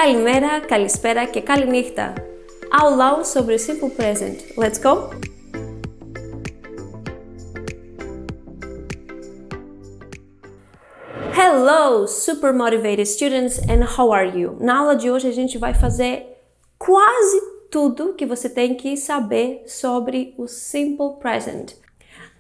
Kalimera, kalispera, que kalinichta. Aulão sobre o simple present. Let's go? Hello, super motivated students, and how are you? Na aula de hoje a gente vai fazer quase tudo que você tem que saber sobre o simple present.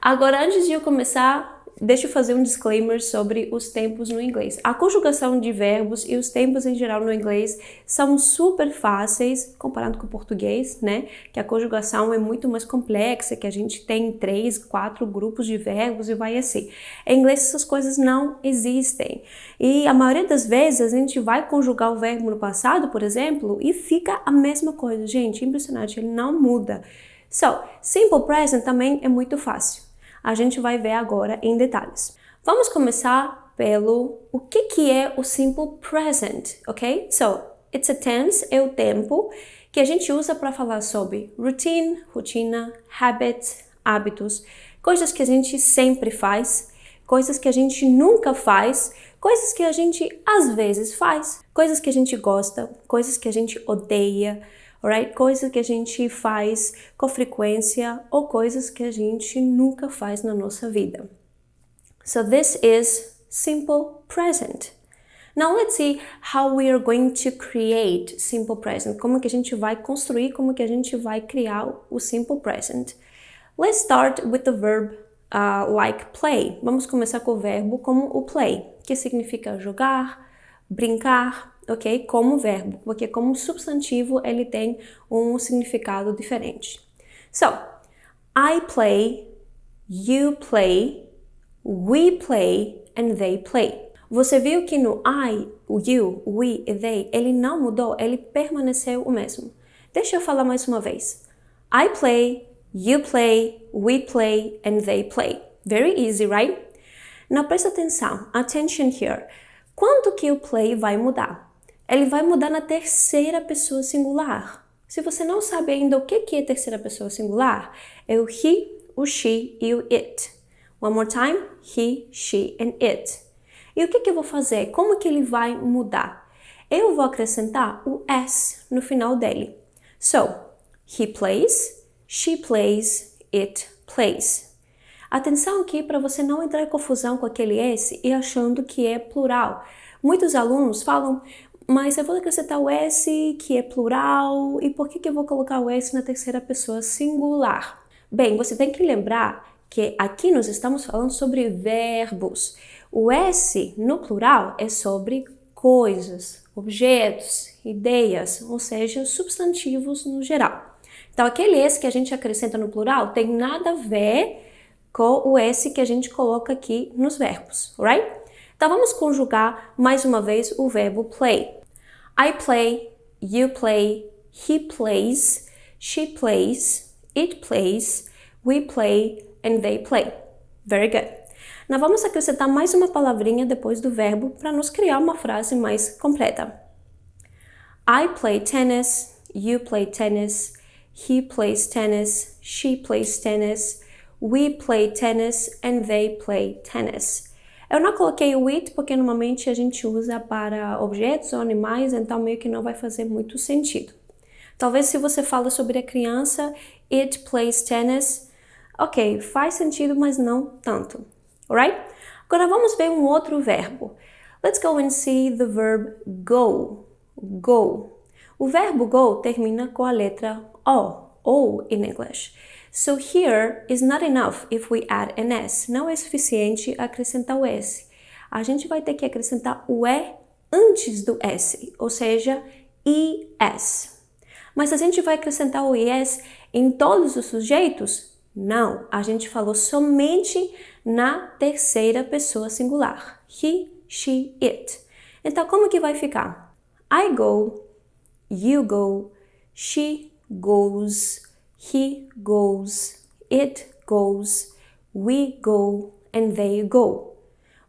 Agora, antes de eu começar, deixa eu fazer um disclaimer sobre os tempos no inglês. A conjugação de verbos e os tempos em geral no inglês são super fáceis comparado com o português, né? Que a conjugação é muito mais complexa, que a gente tem 3, 4 grupos de verbos e vai assim. Em inglês essas coisas não existem. E a maioria das vezes a gente vai conjugar o verbo no passado, por exemplo, e fica a mesma coisa. Gente, impressionante, ele não muda. So, simple present também é muito fácil. A gente vai ver agora em detalhes. Vamos começar pelo o que é o simple present, ok? So, it's a tense, é o tempo que a gente usa para falar sobre routine, rotina, habit, hábitos, coisas que a gente sempre faz, coisas que a gente nunca faz, coisas que a gente às vezes faz, coisas que a gente gosta, coisas que a gente odeia, alright? Coisas que a gente faz com frequência ou coisas que a gente nunca faz na nossa vida. So this is simple present. Now let's see how we are going to create simple present. Como que a gente vai construir, como que a gente vai criar o simple present. Let's start with the verb like play. Vamos começar com o verbo como o play, que significa jogar, brincar, ok? Como verbo, porque como substantivo ele tem um significado diferente. So, I play, you play, we play, and they play. Você viu que no I, o you, o we e they, ele não mudou, ele permaneceu o mesmo. Deixa eu falar mais uma vez. I play, you play, we play, and they play. Very easy, right? Now presta atenção, attention here. Quando que o play vai mudar? Ele vai mudar na terceira pessoa singular. Se você não sabe ainda o que é terceira pessoa singular, é o he, o she e o it. One more time, he, she and it. E o que eu vou fazer? Como que ele vai mudar? Eu vou acrescentar o s no final dele. So, he plays, she plays, it plays. Atenção aqui para você não entrar em confusão com aquele s e achando que é plural. Muitos alunos falam, mas eu vou acrescentar o S, que é plural, e por que eu vou colocar o S na terceira pessoa singular? Bem, você tem que lembrar que aqui nós estamos falando sobre verbos. O S no plural é sobre coisas, objetos, ideias, ou seja, substantivos no geral. Então, aquele S que a gente acrescenta no plural tem nada a ver com o S que a gente coloca aqui nos verbos, alright? Então, vamos conjugar mais uma vez o verbo play. I play, you play, he plays, she plays, it plays, we play, and they play. Very good. Nós vamos acrescentar mais uma palavrinha depois do verbo para nos criar uma frase mais completa. I play tennis, you play tennis, he plays tennis, she plays tennis, we play tennis, and they play tennis. Eu não coloquei o it porque normalmente a gente usa para objetos ou animais, então meio que não vai fazer muito sentido. Talvez se você fala sobre a criança, it plays tennis, ok, faz sentido, mas não tanto, alright? Agora vamos ver um outro verbo. Let's go and see the verb go, go. O verbo go termina com a letra O in English. So here is not enough if we add an S. Não é suficiente acrescentar o S. A gente vai ter que acrescentar o E antes do S, ou seja, ES. Mas a gente vai acrescentar o ES em todos os sujeitos? Não, a gente falou somente na terceira pessoa singular. He, she, it. Então, como que vai ficar? I go, you go, she goes, he goes, it goes, we go, and they go.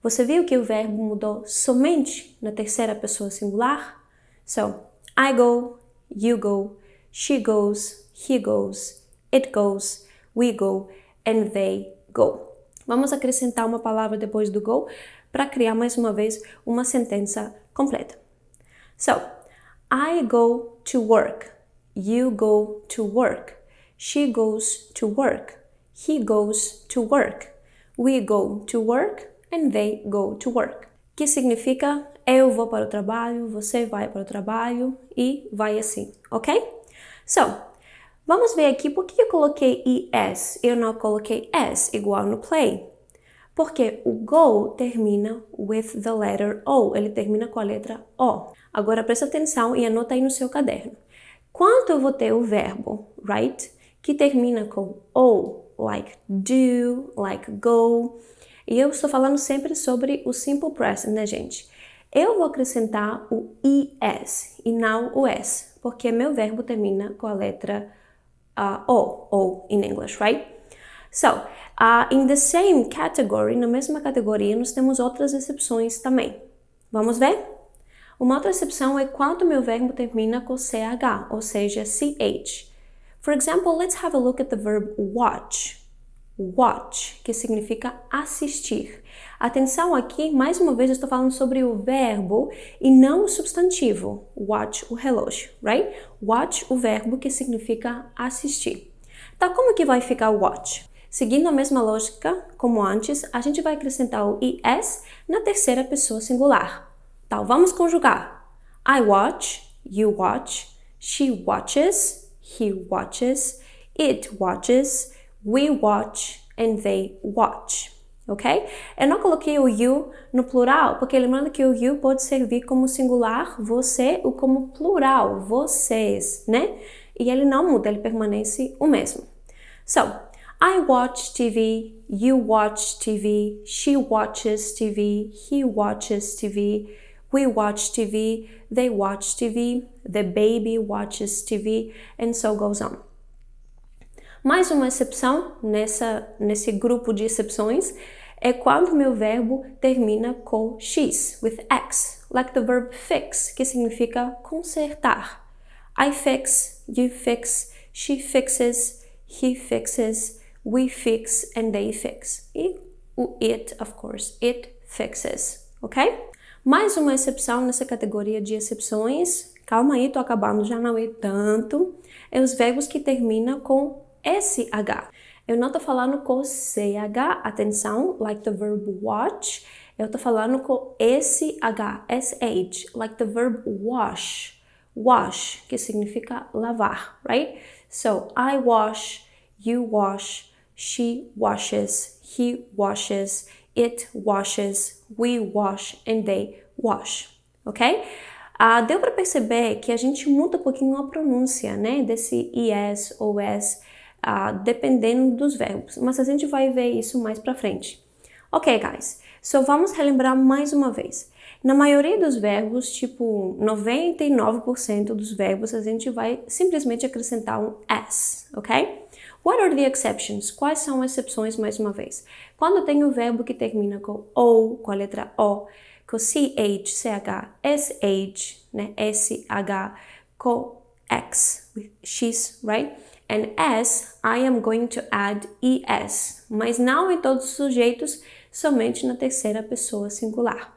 Você viu que o verbo mudou somente na terceira pessoa singular? So, I go, you go, she goes, he goes, it goes, we go, and they go. Vamos acrescentar uma palavra depois do go para criar mais uma vez uma sentença completa. So, I go to work. You go to work. She goes to work. He goes to work. We go to work and they go to work. Que significa eu vou para o trabalho, você vai para o trabalho e vai assim, ok? So, vamos ver aqui por que eu coloquei ES e eu não coloquei S igual no play. Porque o go termina with the letter O, ele termina com a letra O. Agora presta atenção e anota aí no seu caderno. Quando eu vou ter o verbo, right, que termina com O, like do, like go, e eu estou falando sempre sobre o simple present, né, gente? Eu vou acrescentar o ES e não o S, porque meu verbo termina com a letra O in English, right? So, in the same category, na mesma categoria, nós temos outras exceções também. Vamos ver? Uma outra exceção é quando meu verbo termina com CH, ou seja, CH. For example, let's have a look at the verb watch. Watch, que significa assistir. Atenção aqui, mais uma vez eu estou falando sobre o verbo e não o substantivo. Watch, o relógio, right? Watch, o verbo que significa assistir. Então, como que vai ficar watch? Seguindo a mesma lógica como antes, a gente vai acrescentar o ES na terceira pessoa singular. Então, vamos conjugar. I watch, you watch, she watches, he watches, it watches, we watch, and they watch. Ok? Eu não coloquei o you no plural, porque lembrando que o you pode servir como singular, você, ou como plural, vocês, né? E ele não muda, ele permanece o mesmo. So, I watch TV, you watch TV, she watches TV, he watches TV, we watch TV, they watch TV, the baby watches TV, and so goes on. Mais uma exceção nesse grupo de exceções é quando meu verbo termina com X, with X, like the verb fix, que significa consertar. I fix, you fix, she fixes, he fixes, we fix, and they fix. E o it, of course, it fixes, ok? Mais uma exceção nessa categoria de exceções, calma aí, tô acabando, já não é tanto, é os verbos que terminam com SH. Eu não tô falando com CH, atenção, like the verb watch, eu tô falando com SH, SH, like the verb wash, wash, que significa lavar, right? So, I wash, you wash, she washes, he washes, it washes, we wash, and they wash, ok? Deu para perceber que a gente muda um pouquinho a pronúncia, né, desse ES ou S, dependendo dos verbos, mas a gente vai ver isso mais pra frente. Ok, guys, so vamos relembrar mais uma vez. Na maioria dos verbos, tipo 99% dos verbos, a gente vai simplesmente acrescentar um S, ok? What are the exceptions? Quais são as exceções, mais uma vez? Quando tem o verbo que termina com O, com a letra O, com CH, CH, SH, né, SH, com X, with X, right? And S, I am going to add ES, mas não em todos os sujeitos, somente na terceira pessoa singular.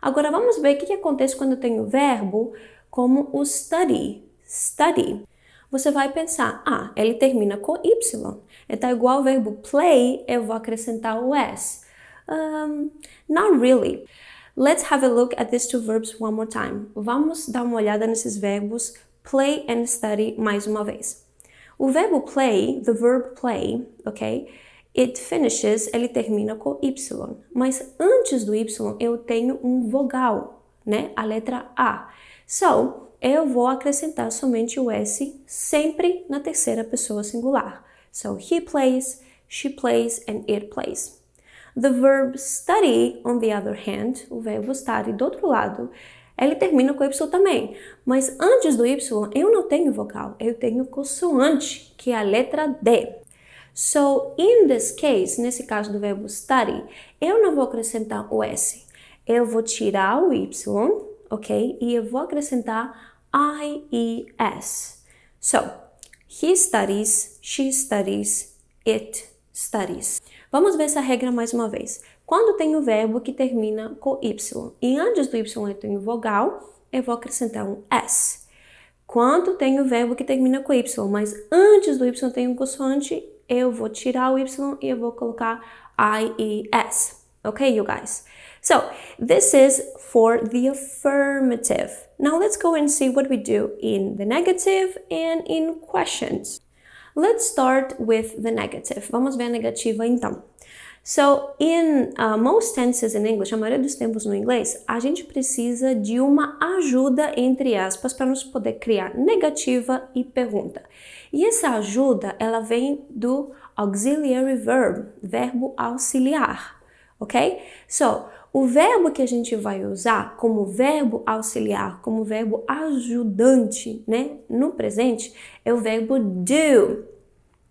Agora vamos ver o que acontece quando eu tenho verbo como o study, study. Você vai pensar, ele termina com Y, então igual ao verbo play, eu vou acrescentar o S. Not really. Let's have a look at these two verbs one more time. Vamos dar uma olhada nesses verbos play and study mais uma vez. O verbo play, the verb play, ok? It finishes, ele termina com Y, mas antes do Y eu tenho um vogal, né? A letra A. So, eu vou acrescentar somente o S sempre na terceira pessoa singular. So, he plays, she plays, and it plays. The verb study, on the other hand, o verbo study do outro lado, ele termina com Y também, mas antes do Y eu não tenho vogal, eu tenho consoante, que é a letra D. So, in this case, nesse caso do verbo study, eu não vou acrescentar o S, eu vou tirar o Y, ok? E eu vou acrescentar IES. So, he studies, she studies, it studies. Vamos ver essa regra mais uma vez. Quando tem o verbo que termina com Y e antes do Y eu tenho vogal, eu vou acrescentar um S. quanto tem o verbo que termina com Y, mas antes do Y tem um consoante, eu vou tirar o Y e eu vou colocar IES. Okay, you guys? So, this is for the affirmative. Now let's go and see what we do in the negative and in questions. Let's start with the negative. Vamos ver a negativa então. So, in most tenses in English, a maioria dos tempos no inglês, a gente precisa de uma ajuda, entre aspas, para nos poder criar negativa e pergunta. E essa ajuda, ela vem do auxiliary verb, verbo auxiliar, ok? So, o verbo que a gente vai usar como verbo auxiliar, como verbo ajudante, né, no presente, é o verbo do.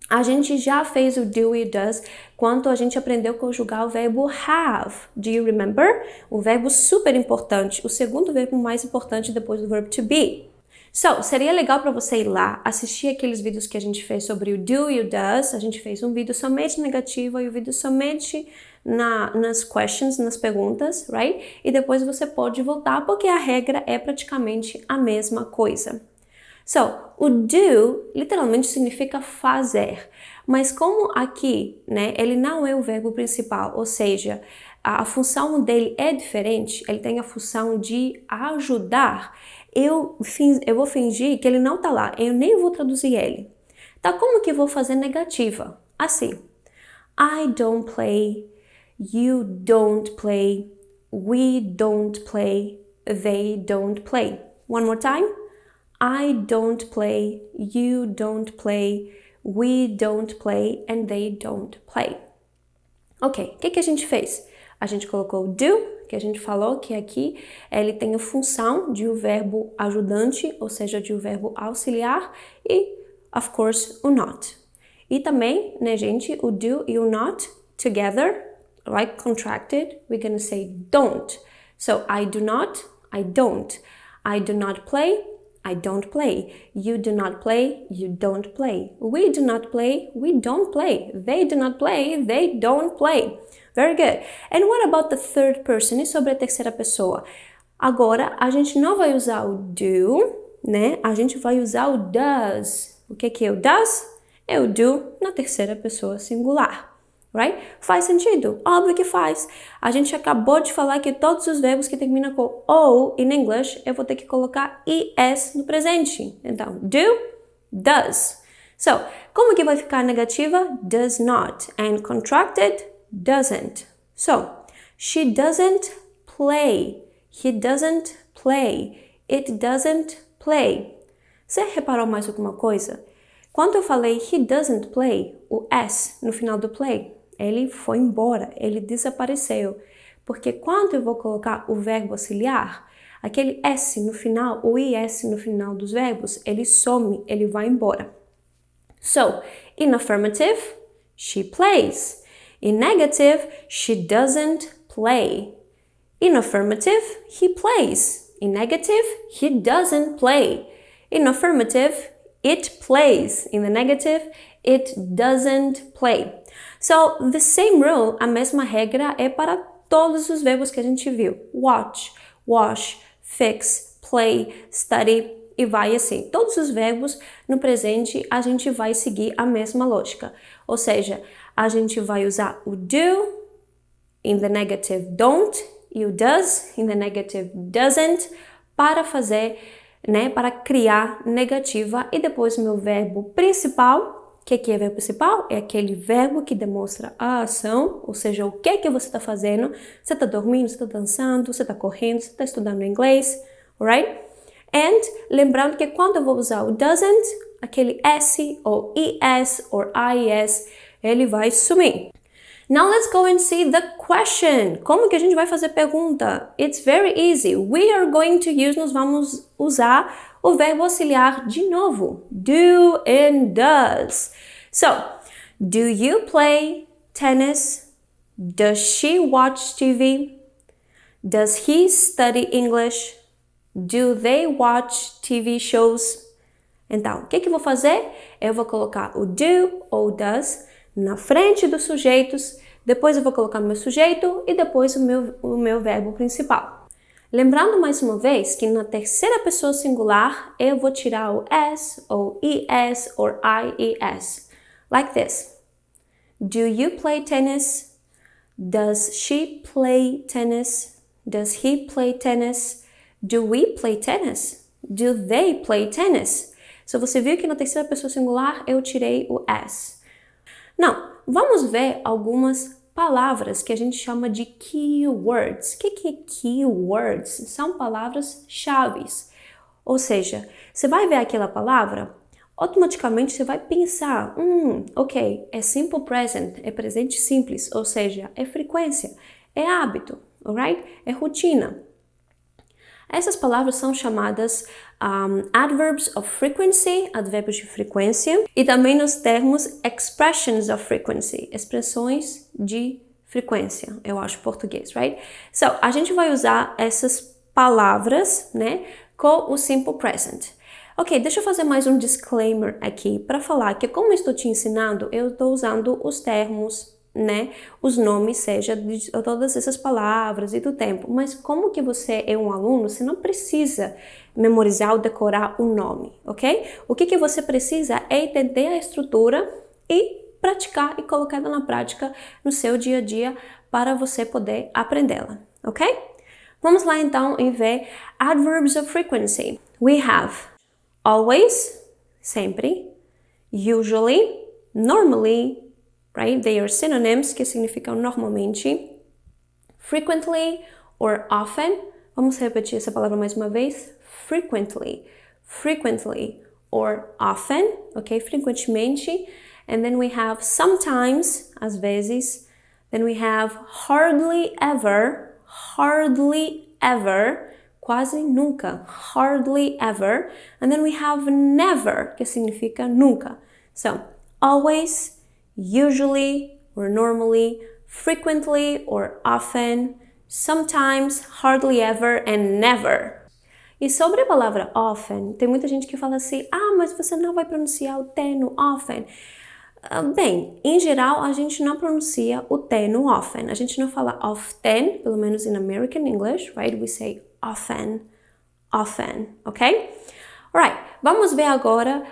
A gente já fez o do e does quando a gente aprendeu a conjugar o verbo have. Do you remember? O verbo super importante, o segundo verbo mais importante depois do verbo to be. So, seria legal para você ir lá, assistir aqueles vídeos que a gente fez sobre o do e o does. A gente fez um vídeo somente negativa e um vídeo somente nas questions, nas perguntas, right? E depois você pode voltar porque a regra é praticamente a mesma coisa. So, o do literalmente significa fazer, mas como aqui, né, ele não é o verbo principal, ou seja, a função dele é diferente, ele tem a função de ajudar, eu vou fingir que ele não tá lá, eu nem vou traduzir ele. Tá, como que eu vou fazer negativa? Assim, I don't play, you don't play, we don't play, they don't play. One more time. I don't play, you don't play, we don't play, and they don't play. Ok, o que a gente fez? A gente colocou o do, que a gente falou que aqui ele tem a função de o verbo ajudante, ou seja, de o verbo auxiliar, e, of course, o not. E também, né, gente, o do e o not together, like contracted, we're gonna say don't. So, I do not, I don't. I do not play, I don't play. You do not play, you don't play. We do not play, we don't play. They do not play, they don't play. Very good. And what about the third person? E sobre a terceira pessoa? Agora, a gente não vai usar o do, né? A gente vai usar o does. O que é o does? É o do na terceira pessoa singular. Right? Faz sentido? Óbvio que faz. A gente acabou de falar que todos os verbos que terminam com O in English, eu vou ter que colocar ES no presente. Então, do, does. So, como que vai ficar a negativa? Does not. And contracted, doesn't. So, she doesn't play. He doesn't play. It doesn't play. Você reparou mais alguma coisa? Quando eu falei he doesn't play, o S no final do play, ele foi embora, ele desapareceu. Porque quando eu vou colocar o verbo auxiliar, aquele S no final, o IS no final dos verbos, ele some, ele vai embora. So, in affirmative, she plays. In negative, she doesn't play. In affirmative, he plays. In negative, he doesn't play. In affirmative, it plays. In the negative, it doesn't play. So, the same rule, a mesma regra é para todos os verbos que a gente viu. Watch, wash, fix, play, study e vai assim. Todos os verbos no presente a gente vai seguir a mesma lógica. Ou seja, a gente vai usar o do, in the negative don't, e o does, in the negative doesn't, para fazer, né, para criar negativa. E depois o meu verbo principal. O que é verbo principal? É aquele verbo que demonstra a ação, ou seja, o que você está fazendo. Você está dormindo, você está dançando, você está correndo, você está estudando inglês, alright? And lembrando que quando eu vou usar o doesn't, aquele S ou ES ou IES, ele vai sumir. Now let's go and see the question. Como que a gente vai fazer pergunta? It's very easy. We are going to use, nós vamos usar o verbo auxiliar de novo. Do and does. So, do you play tennis? Does she watch TV? Does he study English? Do they watch TV shows? Então, o que eu vou fazer? Eu vou colocar o do ou does na frente dos sujeitos, depois eu vou colocar o meu sujeito e depois o meu verbo principal. Lembrando mais uma vez que na terceira pessoa singular eu vou tirar o S ou ES ou IES. Like this. Do you play tennis? Does she play tennis? Does he play tennis? Do we play tennis? Do they play tennis? Se você viu que na terceira pessoa singular eu tirei o S. Não, vamos ver algumas palavras que a gente chama de keywords. O que é keywords? São palavras-chave. Ou seja, você vai ver aquela palavra, automaticamente você vai pensar, ok, é simple present, é presente simples, ou seja, é frequência, é hábito, alright? É rotina. Essas palavras são chamadas adverbs of frequency, advérbios de frequência, e também nos termos expressions of frequency, expressões de frequência, eu acho português, right? So, a gente vai usar essas palavras, né, com o simple present. Ok, deixa eu fazer mais um disclaimer aqui para falar que como eu estou te ensinando, eu estou usando os termos, né, os nomes, seja de todas essas palavras e do tempo, mas como que você é um aluno, você não precisa memorizar ou decorar o nome, ok? O que você precisa é entender a estrutura e praticar e colocar ela na prática no seu dia a dia para você poder aprendê-la, ok? Vamos lá então e ver adverbs of frequency. We have always, sempre, usually, normally, right? They are synonyms, que significam normalmente. Frequently or often. Vamos repetir essa palavra mais uma vez. Frequently. Frequently or often, ok? Frequentemente. And then we have sometimes, às vezes. Then we have hardly ever. Hardly ever. Quase nunca. Hardly ever. And then we have never, que significa nunca. So, always, usually or normally, frequently or often, sometimes, hardly ever and never. E sobre a palavra often, tem muita gente que fala assim, mas você não vai pronunciar o T no often. Bem, em geral, a gente não pronuncia o T no often. A gente não fala often, pelo menos in American English, right? We say often, often, ok? Alright, vamos ver agora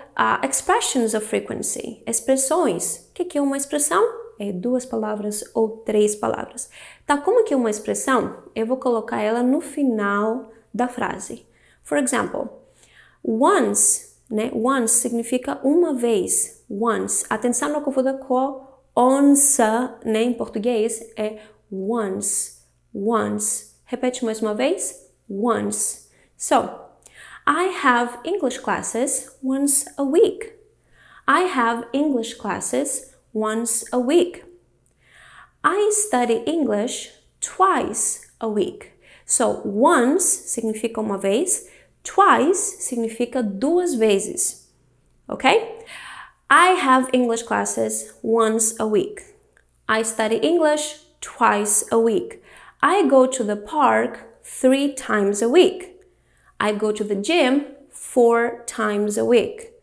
expressions of frequency, expressões. O que é uma expressão? É 2 palavras ou 3 palavras. Tá, como que é uma expressão? Eu vou colocar ela no final da frase. For example, once, né? Once significa uma vez. Once. Atenção, não confunda com onça, né? Em português é once. Once. Repete mais uma vez. Once. So, I have English classes once a week. I have English classes once a week. I study English twice a week. So, once significa uma vez, twice significa 2 vezes. Ok? I have English classes once a week. I study English twice a week. I go to the park 3 times a week. I go to the gym 4 times a week.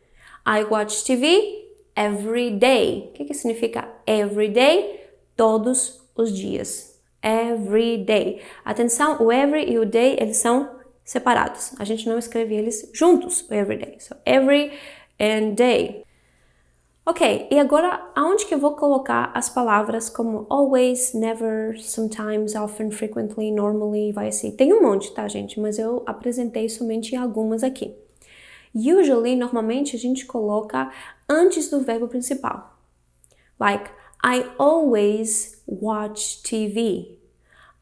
I watch TV every day. O que significa every day? Todos os dias. Every day. Atenção, o every e o day, eles são separados. A gente não escreve eles juntos, o every day. So, every and day. Ok, e agora, aonde que eu vou colocar as palavras como always, never, sometimes, often, frequently, normally, vai assim. Tem um monte, tá, gente? Mas eu apresentei somente algumas aqui. Usually, normalmente, a gente coloca antes do verbo principal. Like, I always watch TV.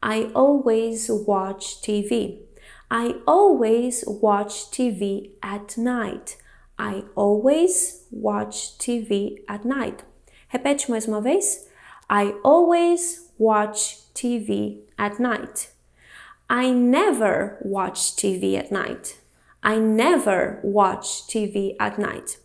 I always watch TV. I always watch TV at night. I always watch TV at night. Repete mais uma vez. I always watch TV at night. I never watch TV at night. I never watch TV at night.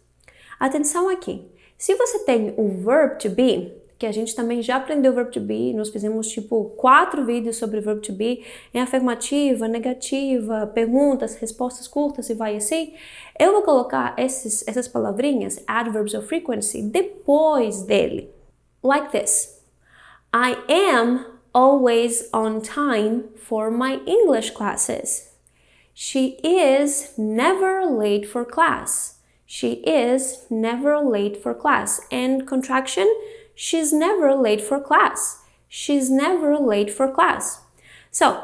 Atenção aqui. Se você tem o verb to be, que a gente também já aprendeu o verb to be, nós fizemos tipo 4 vídeos sobre verb to be, em afirmativa, negativa, perguntas, respostas curtas e vai assim, eu vou colocar essas palavrinhas, adverbs of frequency, depois dele. Like this. I am always on time for my English classes. She is never late for class. She is never late for class. And contraction, she's never late for class. She's never late for class. So,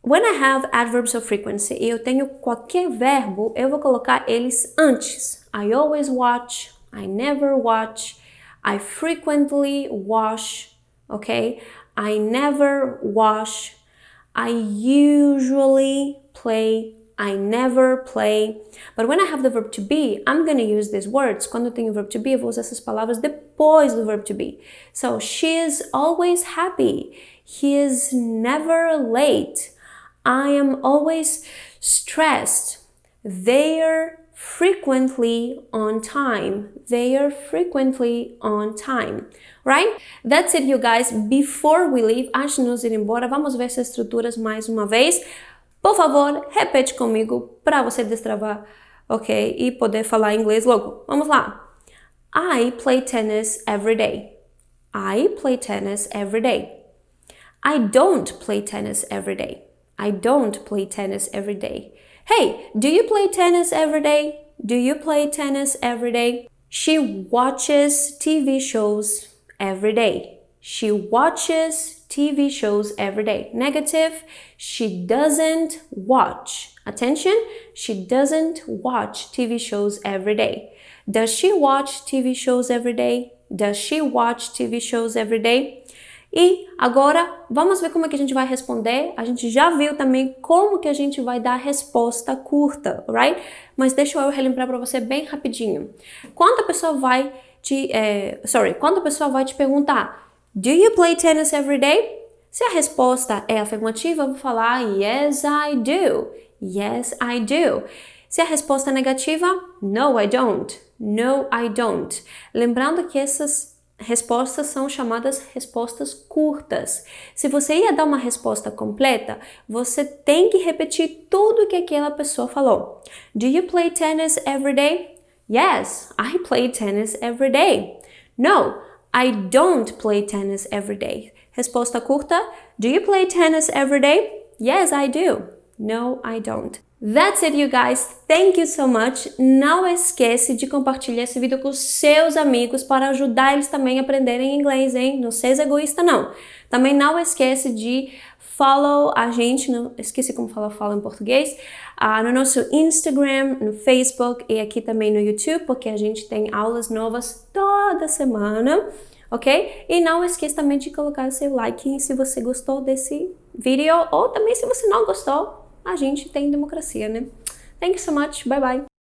when I have adverbs of frequency e eu tenho qualquer verbo, eu vou colocar eles antes. I always watch, I never watch, I frequently wash, okay? I never wash, I usually play, I never play. But when I have the verb to be, I'm going to use these words. Quando eu tenho o verbo to be, eu vou usar essas palavras depois do verbo to be. So, she is always happy. He is never late. I am always stressed. They're frequently on time. They are frequently on time. Right? That's it, you guys. Before we leave, antes de nos ir embora, vamos ver essas estruturas mais uma vez. Por favor, repete comigo para você destravar, ok? E poder falar inglês logo. Vamos lá. I play tennis every day. I play tennis every day. I don't play tennis every day. I don't play tennis every day. Hey, do you play tennis every day? Do you play tennis every day? She watches TV shows every day. She watches TV shows every day. Negative, she doesn't watch. Attention, she doesn't watch TV shows every day. Does she watch TV shows every day? Does she watch TV shows every day? E agora, vamos ver como é que a gente vai responder. A gente já viu também como que a gente vai dar a resposta curta, right? Mas deixa eu relembrar para você bem rapidinho. Quando a pessoa vai quando a pessoa vai te perguntar, do you play tennis every day? Se a resposta é afirmativa, eu vou falar, yes, I do. Yes, I do. Se a resposta é negativa, no, I don't. No, I don't. Lembrando que essas respostas são chamadas respostas curtas. Se você ia dar uma resposta completa, você tem que repetir tudo que aquela pessoa falou. Do you play tennis every day? Yes, I play tennis every day. No, I don't play tennis every day. Resposta curta. Do you play tennis every day? Yes, I do. No, I don't. That's it, you guys. Thank you so much. Não esquece de compartilhar esse vídeo com seus amigos para ajudar eles também a aprenderem inglês, hein? Não seja egoísta, não. Também não esquece de follow a gente, esqueci como falar follow em português, no nosso Instagram, no Facebook e aqui também no YouTube, porque a gente tem aulas novas toda semana, ok? E não esqueça também de colocar seu like se você gostou desse vídeo ou também se você não gostou. A gente tem democracia, né? Thank you so much. Bye bye.